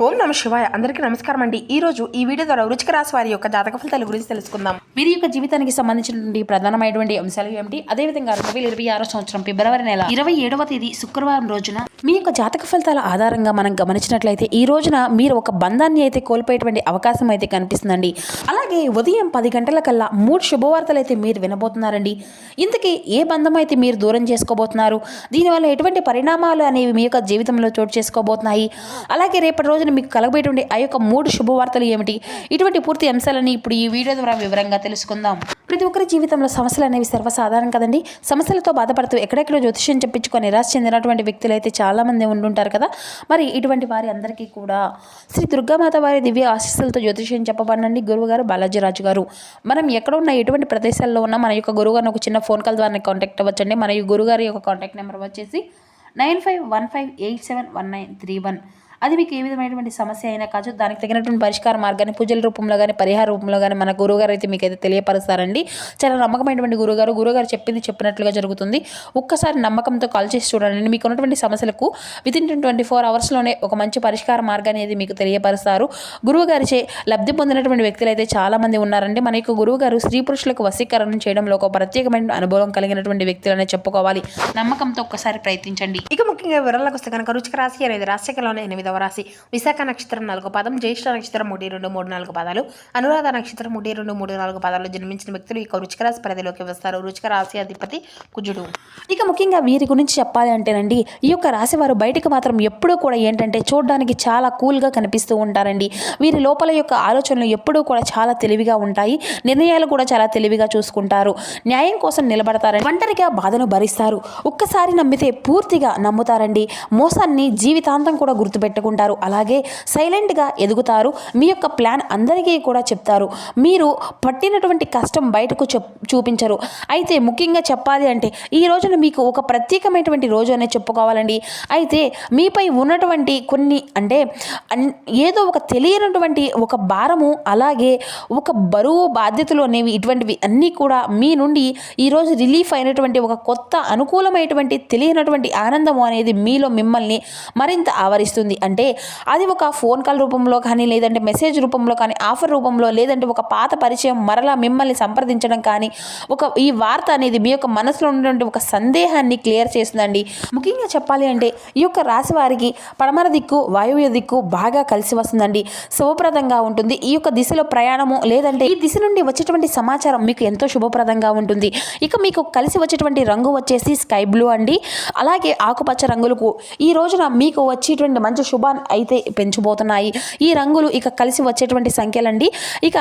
ఓం నమ శివాయ. అందరికీ నమస్కారం అండి. ఈ రోజు ఈ వీడియో ద్వారా వృశ్చిక రాశి వారి యొక్క జాతక ఫలితాల గురించి తెలుసుకుందాం. వీరి యొక్క జీవితానికి సంబంధించినటువంటి ప్రధానమైనటువంటి అంశాలు ఏమిటి, అదేవిధంగా 2026 సంవత్సరం ఫిబ్రవరి నెల 27వ తేదీ శుక్రవారం రోజున మీ యొక్క జాతక ఫలితాల ఆధారంగా మనం గమనించినట్లయితే ఈ రోజున మీరు ఒక బంధాన్ని అయితే కోల్పోయేటువంటి అవకాశం అయితే కనిపిస్తుందండి. అలాగే ఉదయం 10 గంటల కల్లా 3 శుభవార్తలు అయితే మీరు వినబోతున్నారండి. ఇంతకీ ఏ బంధం అయితే మీరు దూరం చేసుకోబోతున్నారు, దీనివల్ల ఎటువంటి పరిణామాలు అనేవి మీ యొక్క జీవితంలో చోటు చేసుకోబోతున్నాయి, అలాగే రేపటి రోజున మీకు కలగబోయేటువంటి ఆ యొక్క 3 శుభవార్తలు ఏమిటి, ఇటువంటి పూర్తి అంశాలని ఇప్పుడు ఈ వీడియో ద్వారా వివరంగా తెలుసుకుందాం. ప్రతి ఒక్కరి జీవితంలో సమస్యలు అనేవి సర్వసాధారణం కదండి. సమస్యలతో బాధపడుతూ ఎక్కడెక్కడో జ్యోతిష్యం చెప్పించుకొని నిరాశ చెందినటువంటి వ్యక్తులు అయితే చాలామంది ఉంటుంటారు కదా. మరి ఇటువంటి వారి అందరికీ కూడా శ్రీ దుర్గామాత వారి దివ్య ఆశీస్సులతో జ్యోతిష్యం చెప్పబడినండి గురువుగారు బాలాజీరాజు గారు. మనం ఎక్కడ ఉన్న ఎటువంటి ప్రదేశాల్లో ఉన్నా మన యొక్క గురువుగారిని ఒక చిన్న ఫోన్ కాల్ ద్వారా కాంటాక్ట్ అవ్వచ్చండి. మన గురుగారి యొక్క కాంటాక్ట్ నెంబర్ వచ్చేసి 9515871931. అది మీకు ఏ విధమైనటువంటి సమస్య అయినా కాదు, దానికి తగినటువంటి పరిష్కార మార్గాన్ని పూజల రూపంలో కానీ పరిహార రూపంలో కానీ మన గురువుగారు అయితే మీకు అయితే తెలియపరుస్తారండి. చాలా నమ్మకమైనటువంటి గురువుగారు చెప్పింది చెప్పినట్లుగా జరుగుతుంది. ఒక్కసారి నమ్మకంతో కాల్ చేసి చూడండి. మీకు ఉన్నటువంటి సమస్యలకు వితిన్ 24 అవర్స్లోనే ఒక మంచి పరిష్కార మార్గాన్ని అయితే మీకు తెలియపరుస్తారు. గురువుగారిచే లబ్ధి పొందినటువంటి వ్యక్తులు అయితే చాలామంది ఉన్నారండి. మన యొక్క గురువుగారు స్త్రీ పురుషులకు వశీకరణం చేయడంలో ఒక ప్రత్యేకమైన అనుభవం కలిగినటువంటి వ్యక్తులనే చెప్పుకోవాలి. నమ్మకంతో ఒక్కసారి ప్రయత్నించండి. ఇక ముఖ్యంగా వివరాలకు వస్తే కనుక వృశ్చిక రాశి అనేది రాశికలోనే 8వ రాశి. విశాఖ నక్షత్రం 4 పాదం, జ్యేష్ఠ నక్షత్రం 1, 2, 3, 4 పాదాలు, అనురాధ నక్షత్రం 1, 2, 3, 4 పాదాలు జన్మించిన వ్యక్తులు ఇక వృశ్చిక రాశి పరిధిలోకి వస్తారు. వృశ్చిక రాశి అధిపతి కుజుడు. ఇక ముఖ్యంగా వీరి గురించి చెప్పాలి అంటేనండి, ఈ యొక్క రాశి వారు బయటకు మాత్రం ఎప్పుడూ కూడా ఏంటంటే చూడడానికి చాలా కూల్గా కనిపిస్తూ ఉంటారండి. వీరి లోపల యొక్క ఆలోచనలు ఎప్పుడూ కూడా చాలా తెలివిగా ఉంటాయి. నిర్ణయాలు కూడా చాలా తెలివిగా చూసుకుంటారు. న్యాయం కోసం నిలబడతారండి. ఒంటరిగా బాధను భరిస్తారు. ఒక్కసారి నమ్మితే పూర్తిగా నమ్ముతారండి. మోసాన్ని జీవితాంతం కూడా గుర్తుపెట్టుకుంటారు. అలాగే సైలెంట్గా ఎదుగుతారు. మీ యొక్క ప్లాన్ అందరికీ కూడా చెప్తారు. మీరు పట్టినటువంటి కష్టం బయటకు చూపించరు. అయితే ముఖ్యంగా చెప్పాలి అంటే ఈ రోజున మీకు ఒక ప్రత్యేకమైనటువంటి రోజు అనే చెప్పుకోవాలండి. అయితే మీపై ఉన్నటువంటి కొన్ని అంటే ఏదో ఒక తెలియనటువంటి ఒక భారము, అలాగే ఒక బరువు బాధ్యతలు అనేవి ఇటువంటివి అన్నీ కూడా మీ నుండి ఈరోజు రిలీఫ్ అయినటువంటి ఒక కొత్త అనుకూలమైనటువంటి తెలియనటువంటి ఆనందము అనేది మీలో మిమ్మల్ని మరింత ఆవరిస్తుంది. అంటే అది ఒక ఫోన్ కాల్ రూపంలో కానీ, లేదంటే మెసేజ్ రూపంలో కానీ, ఆఫర్ రూపంలో, లేదంటే ఒక పాత పరిచయం మరలా మిమ్మల్ని సంప్రదించడం కానీ, ఈ వార్త అనేది మీ యొక్క మనసులో ఉన్నటువంటి ఒక సందేహాన్ని క్లియర్ చేస్తుందండి. ముఖ్యంగా చెప్పాలి అంటే ఈ యొక్క రాశి వారికి పడమర దిక్కు, వాయువ్య దిక్కు బాగా కలిసి వస్తుందండి. శుభప్రదంగా ఉంటుంది. ఈ యొక్క దిశలో ప్రయాణము, లేదంటే ఈ దిశ నుండి వచ్చేటువంటి సమాచారం మీకు ఎంతో శుభప్రదంగా ఉంటుంది. ఇక మీకు కలిసి వచ్చేటువంటి రంగు వచ్చేసి స్కై బ్లూ అండి. అలాగే ఆకుపచ్చ రంగులకు ఈ రోజున మీకు వచ్చేటువంటి మంచి శుభాన్ని అయితే పెంచబోతున్నాయి. ఈ రంగులు ఇక కలిసి వచ్చేటువంటి సంఖ్యలండి. ఇక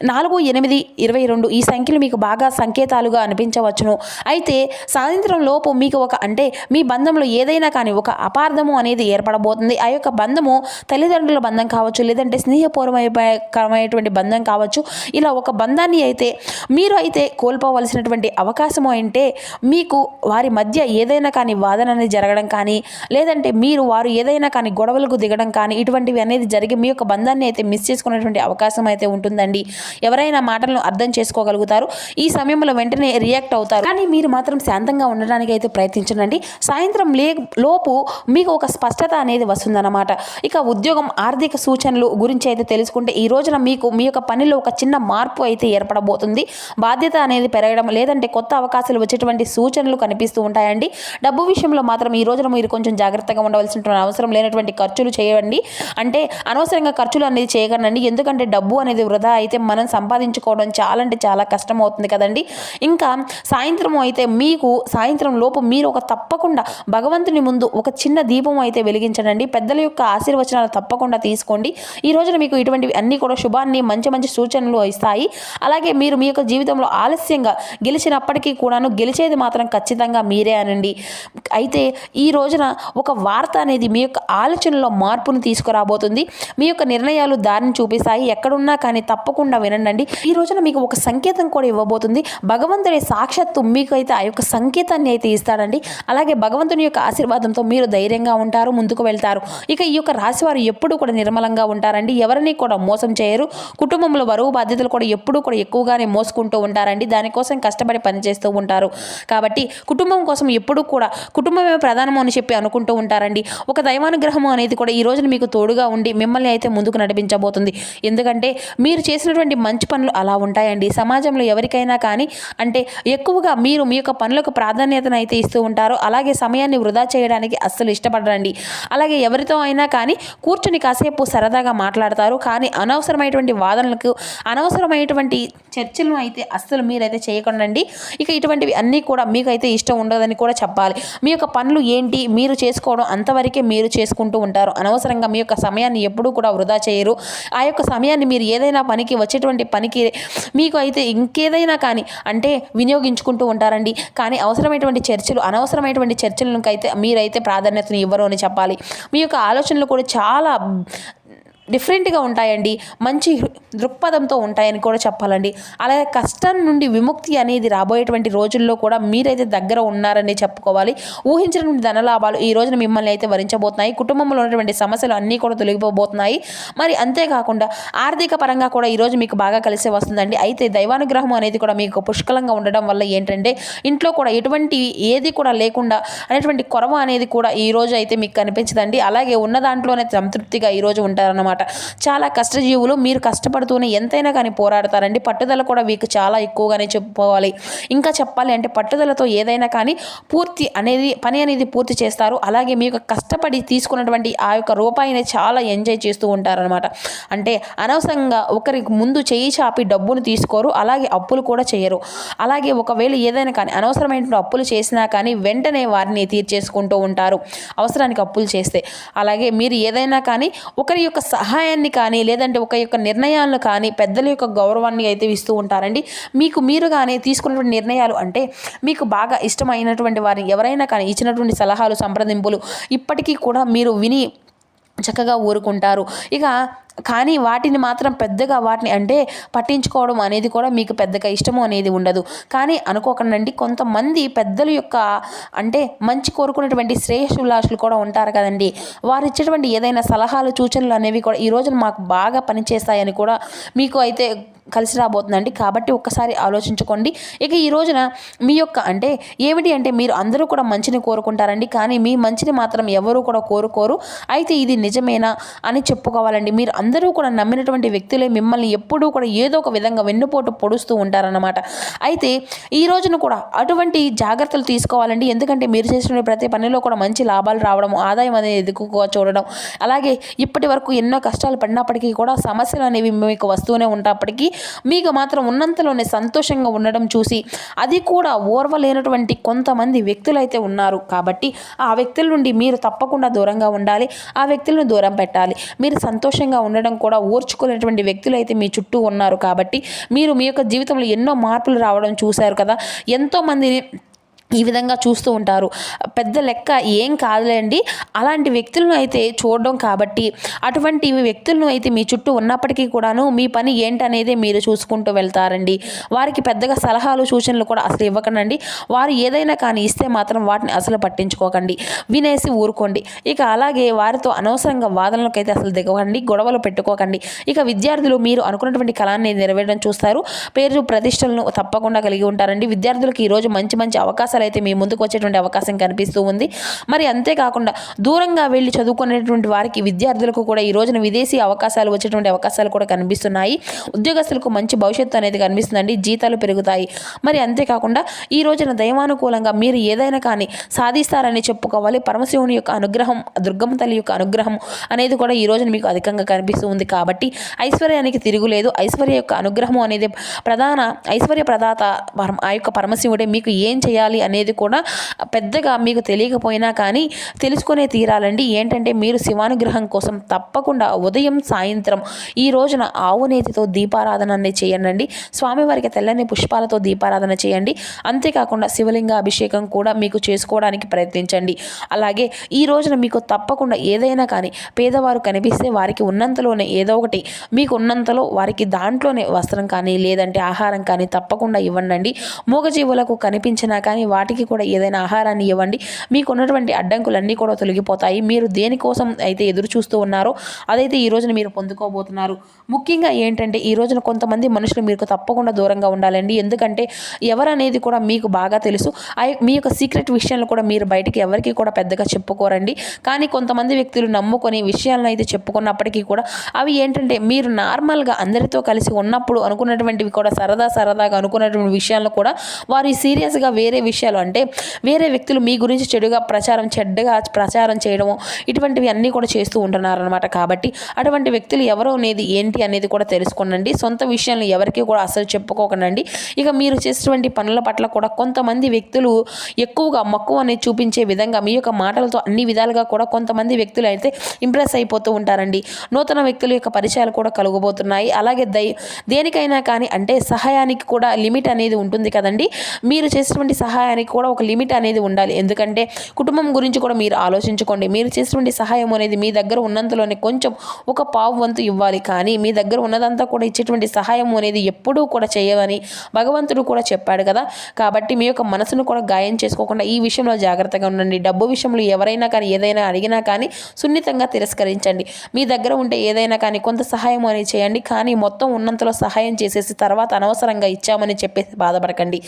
4, 8, 22 ఈ సంఖ్యలు మీకు బాగా సంకేతాలుగా అనిపించవచ్చును. అయితే సాయంత్రం లోపు మీకు అంటే మీ బంధంలో ఏదైనా కానీ ఒక అపార్థము అనేది ఏర్పడబోతుంది. ఆ యొక్క బంధము తల్లిదండ్రుల బంధం కావచ్చు, లేదంటే స్నేహపూర్వకరమైనటువంటి బంధం కావచ్చు. ఇలా ఒక బంధాన్ని అయితే మీరు అయితే కోల్పోవలసినటువంటి అవకాశము అంటే మీకు వారి మధ్య ఏదైనా కానీ వాదన అనేది జరగడం కానీ, లేదంటే వారు ఏదైనా కానీ గొడవలకు దిగడం కానీ, ఇటువంటివి అనేది జరిగి మీ యొక్క బంధాన్ని అయితే మిస్ చేసుకునేటువంటి అవకాశం అయితే ఉంటుందండి. ఎవరైనా మాటలను అర్థం చేసుకోగలుగుతారు. ఈ సమయంలో వెంటనే రియాక్ట్ అవుతారు. కానీ మీరు మాత్రం శాంతంగా ఉండడానికి అయితే ప్రయత్నించండి. సాయంత్రం లోపు మీకు ఒక స్పష్టత అనేది వస్తుందన్నమాట. ఇక ఉద్యోగం, ఆర్థిక సూచనలు గురించి అయితే తెలుసుకుంటే ఈ రోజున మీకు మీ యొక్క పనిలో ఒక చిన్న మార్పు అయితే ఏర్పడబోతుంది. బాధ్యత అనేది పెరగడం, లేదంటే కొత్త అవకాశాలు వచ్చేటువంటి సూచనలు కనిపిస్తూ ఉంటాయండి. డబ్బు విషయంలో మాత్రం ఈ రోజున మీరు కొంచెం జాగ్రత్తగా ఉండవలసిన అవసరం లేనటువంటి ఖర్చులు చేయండి. అంటే అనవసరంగా ఖర్చులు అనేది చేయకండి. ఎందుకంటే డబ్బు అనేది వృధా అయితే మనం సంపాదించుకోవడం చాలా అంటే చాలా కష్టం అవుతుంది కదండి. ఇంకా సాయంత్రం అయితే మీకు సాయంత్రం లోపు మీరు ఒక తప్పకుండా భగవంతుని ముందు ఒక చిన్న దీపం అయితే వెలిగించండి. పెద్దల యొక్క ఆశీర్వచనాలు తప్పకుండా తీసుకోండి. ఈ రోజున మీకు ఇటువంటివి అన్నీ కూడా శుభాన్ని, మంచి మంచి సూచనలు ఇస్తాయి. అలాగే మీరు మీ యొక్క జీవితంలో ఆలస్యంగా గెలిచినప్పటికీ కూడాను గెలిచేది మాత్రం ఖచ్చితంగా మీరే అనండి. అయితే ఈ రోజున ఒక వార్త అనేది మీ యొక్క ఆలోచనలో మార్పును తీసుకురాబోతుంది. మీ యొక్క నిర్ణయాలు దారిని చూపిస్తాయి. ఎక్కడున్నా కానీ తప్పకుండా వినండి. ఈ రోజున మీకు ఒక సంకేతం కూడా ఇవ్వబోతుంది. భగవంతుడి సాక్షాత్తు మీకు అయితే ఆ యొక్క సంకేతాన్ని అయితే ఇస్తాడండి. అలాగే భగవంతుని యొక్క ఆశీర్వాదంతో మీరు ధైర్యంగా ఉంటారు, ముందుకు వెళ్తారు. ఇక ఈ యొక్క రాశి వారు ఎప్పుడూ కూడా నిర్మలంగా ఉంటారండి. ఎవరిని కూడా మోసం చేయరు. కుటుంబంలో బరువు బాధ్యతలు కూడా ఎప్పుడూ కూడా ఎక్కువగానే మోసుకుంటూ ఉంటారండి. దానికోసం కష్టపడి పనిచేస్తూ ఉంటారు. కాబట్టి కుటుంబం కోసం ఎప్పుడూ కూడా కుటుంబమే ప్రధానము అని చెప్పి అనుకుంటూ ఉంటారండి. ఒక దైవానుగ్రహము అనేది కూడా ఈ రోజున మీకు తోడుగా ఉండి మిమ్మల్ని అయితే ముందుకు నడిపించబోతుంది. ఎందుకంటే మీరు చేసినటువంటి మంచి పనులు అలా ఉంటాయండి. సమాజంలో ఎవరికైనా కానీ అంటే ఎక్కువగా మీరు మీ యొక్క పనులకు ప్రాధాన్యతను అయితే ఇస్తూ ఉంటారు. అలాగే సమయాన్ని వృధా చేయడానికి అస్సలు ఇష్టపడరండి. అలాగే ఎవరితో అయినా కానీ కూర్చుని కాసేపు సరదాగా మాట్లాడతారు. కానీ అనవసరమైనటువంటి వాదనలకు అనవసరమైనటువంటి చర్చలను అయితే అస్సలు మీరైతే చేయకండి. ఇక ఇటువంటివి అన్నీ కూడా మీకైతే ఇష్టం ఉండదని కూడా చెప్పాలి. మీ యొక్క పనులు ఏంటి మీరు చేసుకోవడం అంతవరకే మీరు చేసుకుంటూ ఉంటారు. అనవసరంగా మీ యొక్క సమయాన్ని ఎప్పుడూ కూడా వృధా చేయరు. ఆ యొక్క సమయాన్ని మీరు ఏదైనా పనికి వచ్చేటువంటి పనికి మీకు అయితే ఇంకేదైనా కానీ అంటే వినియోగించుకుంటూ ఉంటారండి. కానీ అనవసరమైనటువంటి చర్చలకు అయితే మీరైతే ప్రాధాన్యతను ఇవ్వరు అని చెప్పాలి. మీ యొక్క ఆలోచనలు కూడా చాలా డిఫరెంట్గా ఉంటాయండి. మంచి దృక్పథంతో ఉంటాయని కూడా చెప్పాలండి. అలాగే కష్టం నుండి విముక్తి అనేది రాబోయేటువంటి రోజుల్లో కూడా మీరైతే దగ్గర ఉన్నారని చెప్పుకోవాలి. ఊహించినటువంటి ధనలాభాలు ఈ రోజున మిమ్మల్ని అయితే వరించబోతున్నాయి. కుటుంబంలో ఉన్నటువంటి సమస్యలు అన్నీ కూడా తొలగిపోబోతున్నాయి. మరి అంతేకాకుండా ఆర్థిక పరంగా కూడా ఈరోజు మీకు బాగా కలిసి వస్తుందండి. అయితే దైవానుగ్రహం అనేది కూడా మీకు పుష్కలంగా ఉండడం వల్ల ఏంటంటే ఇంట్లో కూడా ఎటువంటి ఏది కూడా లేకుండా అనేటువంటి కొరవ అనేది కూడా ఈ రోజు అయితే మీకు కనిపించదండి. అలాగే ఉన్న దాంట్లోనే సంతృప్తిగా ఈరోజు ఉంటారన్నమాట. చాలా కష్టజీవులు. మీరు కష్టపడుతూనే ఎంతైనా కానీ పోరాడతారండి. పట్టుదల కూడా మీకు చాలా ఎక్కువగానే చెప్పుకోవాలి. ఇంకా చెప్పాలి అంటే పట్టుదలతో ఏదైనా కానీ పని అనేది పూర్తి చేస్తారు. అలాగే మీకు కష్టపడి తీసుకున్నటువంటి ఆ యొక్క రూపాయిని చాలా ఎంజాయ్ చేస్తూ ఉంటారనమాట. అంటే అనవసరంగా ఒకరికి ముందు చేయి చాపి డబ్బును తీసుకోరు. అలాగే అప్పులు కూడా చేయరు. అలాగే ఒకవేళ ఏదైనా కానీ అనవసరమైన అప్పులు చేసినా కానీ వెంటనే వారిని తీర్చేసుకుంటూ ఉంటారు అవసరానికి అప్పులు చేస్తే. అలాగే మీరు ఏదైనా కానీ ఒకరి యొక్క సహాయాన్ని కానీ లేదంటే ఒక యొక్క నిర్ణయాలను కానీ పెద్దల యొక్క గౌరవాన్ని అయితే ఇస్తూ ఉంటారండి. మీరుగానే తీసుకున్నటువంటి నిర్ణయాలు అంటే మీకు బాగా ఇష్టమైనటువంటి వారిని ఎవరైనా కానీ ఇచ్చినటువంటి సలహాలు సంప్రదింపులు ఇప్పటికీ కూడా మీరు విని చక్కగా ఊరుకుంటారు. కానీ వాటిని మాత్రం పెద్దగా అంటే పట్టించుకోవడం అనేది కూడా మీకు పెద్దగా ఇష్టము అనేది ఉండదు. కానీ అనుకోకండి, కొంతమంది పెద్దల యొక్క అంటే మంచి కోరుకున్నటువంటి శ్రేయస్సులాషులు కూడా ఉంటారు కదండి. వారు ఇచ్చేటువంటి ఏదైనా సలహాలు సూచనలు అనేవి కూడా ఈ రోజున మాకు బాగా పనిచేస్తాయని కూడా మీకు అయితే కలిసి రాబోతుందండి. కాబట్టి ఒక్కసారి ఆలోచించుకోండి. ఈ రోజున మీ యొక్క అంటే ఏమిటి అంటే మీరు అందరూ కూడా మంచిని కోరుకుంటారండి. కానీ మీ మంచిని మాత్రం ఎవరు కూడా కోరుకోరు. అయితే ఇది నిజమేనా అని చెప్పుకోవాలండి. మీరు అందరూ కూడా నమ్మినటువంటి వ్యక్తులే మిమ్మల్ని ఎప్పుడూ కూడా ఏదో ఒక విధంగా వెన్నుపోటు పొడుస్తూ ఉంటారన్నమాట. అయితే ఈ రోజున కూడా అటువంటి జాగ్రత్తలు తీసుకోవాలండి. ఎందుకంటే మీరు చేసిన ప్రతి పనిలో కూడా మంచి లాభాలు రావడం, ఆదాయం అనేది ఎక్కువగా చూడడం, అలాగే ఇప్పటి వరకు ఎన్నో కష్టాలు పడినప్పటికీ కూడా సమస్యలు అనేవి మీకు వస్తూనే ఉన్నప్పటికీ మీకు మాత్రం ఉన్నంతలోనే సంతోషంగా ఉండడం చూసి అది కూడా ఓర్వలేనటువంటి కొంతమంది వ్యక్తులు అయితే ఉన్నారు. కాబట్టి ఆ వ్యక్తుల నుండి మీరు తప్పకుండా దూరంగా ఉండాలి. ఆ వ్యక్తులను దూరం పెట్టాలి. మీరు సంతోషంగా ఉండడం కూడా ఓర్చుకునేటువంటి వ్యక్తులు అయితే మీ చుట్టూ ఉన్నారు. కాబట్టి మీరు మీ యొక్క జీవితంలో ఎన్నో మార్పులు రావడం చూశారు కదా. ఎంతోమందిని ఈ విధంగా చూస్తూ ఉంటారు. పెద్ద లెక్క ఏం కాదులేండి అలాంటి వ్యక్తులను అయితే చూడడం. కాబట్టి అటువంటి వ్యక్తులను అయితే మీ చుట్టూ ఉన్నప్పటికీ కూడాను మీ పని ఏంటనేది మీరు చూసుకుంటూ వెళ్తారండి. వారికి పెద్దగా సలహాలు సూచనలు కూడా అసలు ఇవ్వకండి. వారు ఏదైనా కానీ ఇస్తే మాత్రం వాటిని అసలు పట్టించుకోకండి, వినేసి ఊరుకోండి. అలాగే వారితో అనవసరంగా వాదనలకు అయితే అసలు దిగకండి, గొడవలు పెట్టుకోకండి. విద్యార్థులు మీరు అనుకున్నటువంటి కళాన్ని నెరవేరడం చూస్తారు. పేరు ప్రతిష్టలను తప్పకుండా కలిగి ఉంటారండి. విద్యార్థులకు ఈరోజు మంచి మంచి అవకాశాలు అయితే మీ ముందుకు వచ్చేటువంటి అవకాశం కనిపిస్తూ ఉంది. మరి అంతేకాకుండా దూరంగా వెళ్ళి చదువుకునేటువంటి వారికి విద్యార్థులకు కూడా ఈ రోజున విదేశీ అవకాశాలు వచ్చేటువంటి అవకాశాలు కూడా కనిపిస్తున్నాయి. ఉద్యోగస్తులకు మంచి భవిష్యత్తు అనేది కనిపిస్తుందండి. జీతాలు పెరుగుతాయి. మరి అంతేకాకుండా ఈ రోజున దైవానుకూలంగా మీరు ఏదైనా కానీ సాధిస్తారని చెప్పుకోవాలి. పరమశివుని యొక్క అనుగ్రహం, దుర్గమ్మ తల్లి యొక్క అనుగ్రహం అనేది కూడా ఈ రోజున మీకు అధికంగా కనిపిస్తూ ఉంది. కాబట్టి ఐశ్వర్యానికి తిరుగులేదు. ఐశ్వర్య యొక్క అనుగ్రహం అనేది ఐశ్వర్య ప్రదాత ఆ యొక్క పరమశివుడే. మీకు ఏం చేయాలి అనేది కూడా పెద్దగా మీకు తెలియకపోయినా కానీ తెలుసుకునే తీరాలండి. ఏంటంటే మీరు శివానుగ్రహం కోసం తప్పకుండా ఉదయం సాయంత్రం ఈ రోజున ఆవు నేతితో దీపారాధన అనేది చేయండి. స్వామివారికి తెల్లని పుష్పాలతో దీపారాధన చేయండి. అంతేకాకుండా శివలింగ అభిషేకం కూడా మీకు చేసుకోవడానికి ప్రయత్నించండి. అలాగే ఈ రోజున మీకు తప్పకుండా ఏదైనా కానీ పేదవారు కనిపిస్తే వారికి ఉన్నంతలోనే ఏదో ఒకటి మీకు ఉన్నంతలో వారికి దాంట్లోనే వస్త్రం కానీ లేదంటే ఆహారం కానీ తప్పకుండా ఇవ్వండి. మూగజీవులకు కనిపించినా కానీ వాటికి కూడా ఏదైనా ఆహారాన్ని ఇవ్వండి. మీకున్నటువంటి అడ్డంకులన్నీ కూడా తొలగిపోతాయి. మీరు దేనికోసం అయితే ఎదురు చూస్తూ ఉన్నారో అదైతే ఈ రోజున మీరు పొందుకోబోతున్నారు. ముఖ్యంగా ఏంటంటే ఈ రోజున కొంతమంది మనుషులు మీకు తప్పకుండా దూరంగా ఉండాలండి. ఎందుకంటే ఎవరనేది కూడా మీకు బాగా తెలుసు. మీ యొక్క సీక్రెట్ విషయాలు కూడా మీరు బయటికి ఎవరికి కూడా పెద్దగా చెప్పుకోరండి. కానీ కొంతమంది వ్యక్తులు నమ్ముకొని విషయాలను అయితే చెప్పుకున్నప్పటికీ కూడా అవి ఏంటంటే మీరు నార్మల్గా అందరితో కలిసి ఉన్నప్పుడు అనుకున్నటువంటివి కూడా సరదాగా అనుకున్నటువంటి విషయాలను కూడా వారు సీరియస్గా వేరే విషయాలు అంటే వేరే వ్యక్తులు మీ గురించి చెడుగా చెడ్డగా ప్రచారం చేయడము ఇటువంటివి అన్నీ కూడా చేస్తూ ఉంటున్నారనమాట. కాబట్టి అటువంటి వ్యక్తులు ఎవరో అనేది ఏంటి అనేది కూడా తెలుసుకోనండి. సొంత విషయాలను ఎవరికి కూడా అసలు చెప్పుకోకండి. ఇక మీరు చేసేటువంటి పనుల పట్ల కూడా కొంతమంది వ్యక్తులు ఎక్కువగా మక్కువ అనేది చూపించే విధంగా మీ యొక్క మాటలతో అన్ని విధాలుగా కూడా కొంతమంది వ్యక్తులు అయితే ఇంప్రెస్ అయిపోతూ ఉంటారండి. నూతన వ్యక్తుల యొక్క పరిచయాలు కూడా కలుగబోతున్నాయి. అలాగే దేనికైనా కానీ అంటే సహాయానికి కూడా లిమిట్ అనేది ఉంటుంది కదండి. మీరు చేసేటువంటి సహాయానికి కూడా ఒక లిమిట్ అనేది ఉండాలి. ఎందుకంటే కుటుంబం గురించి కూడా మీరు ఆలోచించుకోండి. మీరు చేసేటువంటి సహాయం అనేది మీ దగ్గర ఉన్నంతలోనే కొంచెం ఒక పావు వంతు ఇవ్వాలి. కానీ మీ దగ్గర ఉన్నదంతా కూడా ఇచ్చేటువంటి సహాయం అనేది ఎప్పుడూ కూడా చేయవని భగవంతుడు కూడా చెప్పాడు కదా. కాబట్టి మీ యొక్క మనసును కూడా గాయం చేసుకోకుండా ఈ విషయంలో జాగ్రత్తగా ఉండండి. డబ్బు విషయంలో ఎవరైనా కానీ ఏదైనా అడిగినా కానీ సున్నితంగా తిరస్కరించండి. మీ దగ్గర ఉంటే ఏదైనా కానీ కొంత సహాయం అనేది చేయండి. కానీ మొత్తం ఉన్నంతలో సహాయం చేసేసి తర్వాత అనవసరంగా ఇచ్చామని చెప్పేసి బాధపడకండి.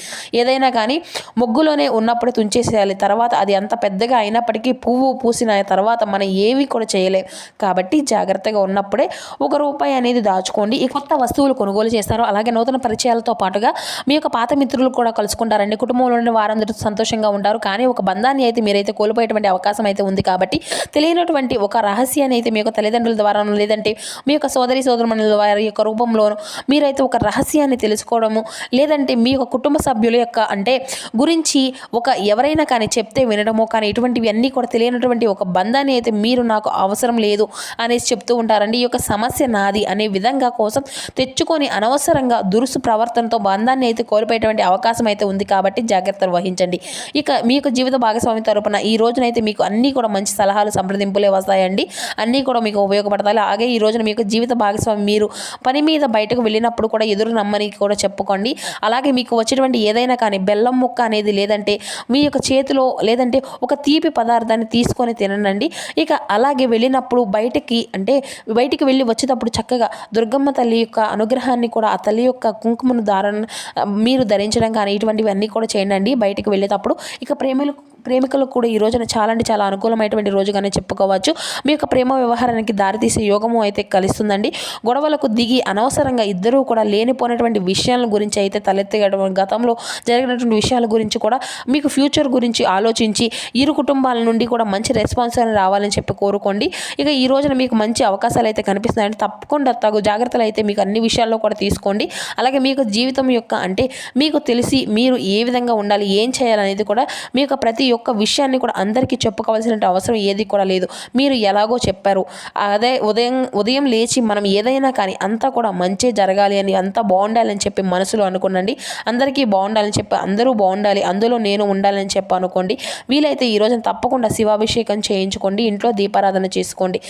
ఏదైనా కానీ మొగ్గులోనే ఉన్నప్పుడు తుంచేసేయాలి. తర్వాత అది అంత పెద్దగా అయినప్పటికీ పువ్వు పూసిన తర్వాత మనం ఏవి కూడా చేయలేం. కాబట్టి జాగ్రత్తగా ఉన్నప్పుడే ₹1 అనేది దాచుకోండి. ఈ కొత్త వస్తువులు కొనుగోలు చేస్తారు. అలాగే నూతన పరిచయాలతో పాటుగా మీ యొక్క పాత మిత్రులు కూడా కలుసుకుంటారండి. కుటుంబంలోని వారందరూ సంతోషంగా ఉంటారు. కానీ ఒక బంధాన్ని అయితే మీరైతే కోల్పోయేటువంటి అవకాశం అయితే ఉంది. కాబట్టి తెలియనటువంటి ఒక రహస్యాన్ని అయితే మీ యొక్క తల్లిదండ్రుల ద్వారా లేదంటే మీ యొక్క సోదరుమణుల వారి యొక్క రూపంలోనూ మీరైతే ఒక రహస్యాన్ని తెలుసుకోవడము లేదంటే మీ యొక్క కుటుంబ సభ్యుల యొక్క అంటే గురించి ఎవరైనా కానీ చెప్తే వినడము కానీ ఇటువంటివి అన్నీ కూడా తెలియనటువంటి ఒక బంధాన్ని అయితే మీరు నాకు అవసరం లేదు అనేసి చెప్తూ ఉంటారండి. ఈ యొక్క సమస్య నాది అనే విధంగా కోసం తెచ్చుకొని అనవసరంగా దురుసు ప్రవర్తనతో బంధాన్ని అయితే కోల్పోయేటువంటి అవకాశం అయితే ఉంది. కాబట్టి జాగ్రత్తలు వహించండి. ఇక మీ యొక్క జీవిత భాగస్వామి తరపున ఈ రోజునైతే మీకు అన్నీ కూడా మంచి సలహాలు సంప్రదింపులే వస్తాయండి. అన్నీ కూడా మీకు ఉపయోగపడతాయి. అలాగే ఈ రోజున మీ యొక్క జీవిత భాగస్వామి మీరు పని మీద బయటకు వెళ్ళినప్పుడు కూడా ఎదురు నమ్మని కూడా చెప్పుకోండి. అలాగే మీకు వచ్చేటువంటి ఏదైనా కానీ బెల్లం ముక్క అనేది లేదంటే మీ యొక్క చేతిలో లేదంటే ఒక తీపి పదార్థాన్ని తీసుకొని తినండి. ఇక అలాగే వెళ్ళినప్పుడు బయటికి వెళ్ళి వచ్చేటప్పుడు చక్కగా దుర్గమ్మ తల్లి యొక్క అనుగ్రహాన్ని కూడా ఆ తల్లి యొక్క కుంకుమను మీరు ధరించడం కానీ ఇటువంటివి అన్నీ కూడా చేయండి బయటికి వెళ్ళేటప్పుడు. ఇక ప్రేమికులకు కూడా ఈ రోజున చాలా అంటే చాలా అనుకూలమైనటువంటి రోజుగానే చెప్పుకోవచ్చు. మీ యొక్క ప్రేమ వ్యవహారానికి దారితీసే యోగము అయితే కలుస్తుందండి. గొడవలకు దిగి అనవసరంగా ఇద్దరూ కూడా లేనిపోయినటువంటి విషయాల గురించి అయితే తలెత్తగడం గతంలో జరిగినటువంటి విషయాల గురించి కూడా మీకు ఫ్యూచర్ గురించి ఆలోచించి ఇరు కుటుంబాల నుండి కూడా మంచి రెస్పాన్స్ అని రావాలని చెప్పి కోరుకోండి. ఇక ఈ రోజున మీకు మంచి అవకాశాలు అయితే కనిపిస్తున్నాయంటే తప్పకుండా తగు జాగ్రత్తలు అయితే మీకు అన్ని విషయాల్లో కూడా తీసుకోండి. అలాగే మీకు జీవితం యొక్క అంటే మీకు తెలిసి మీరు ఏ విధంగా ఉండాలి ఏం చేయాలనేది కూడా మీ యొక్క ప్రతి ఒక్క విషయాన్ని కూడా అందరికీ చెప్పుకోవాల్సిన అవసరం ఏది కూడా లేదు. మీరు ఎలాగో చెప్పారు. అదే ఉదయం లేచి మనం ఏదైనా కానీ అంతా కూడా మంచి జరగాలి అని అంతా బాగుండాలని చెప్పి మనసులో అనుకోండి. అందరికీ బాగుండాలని చెప్పి అందరూ బాగుండాలి అందులో నేను ఉండాలని చెప్పి అనుకోండి. వీలైతే ఈ రోజున తప్పకుండా శివాభిషేకం చేయించుకోండి. ఇంట్లో దీపారాధన చేసుకోండి.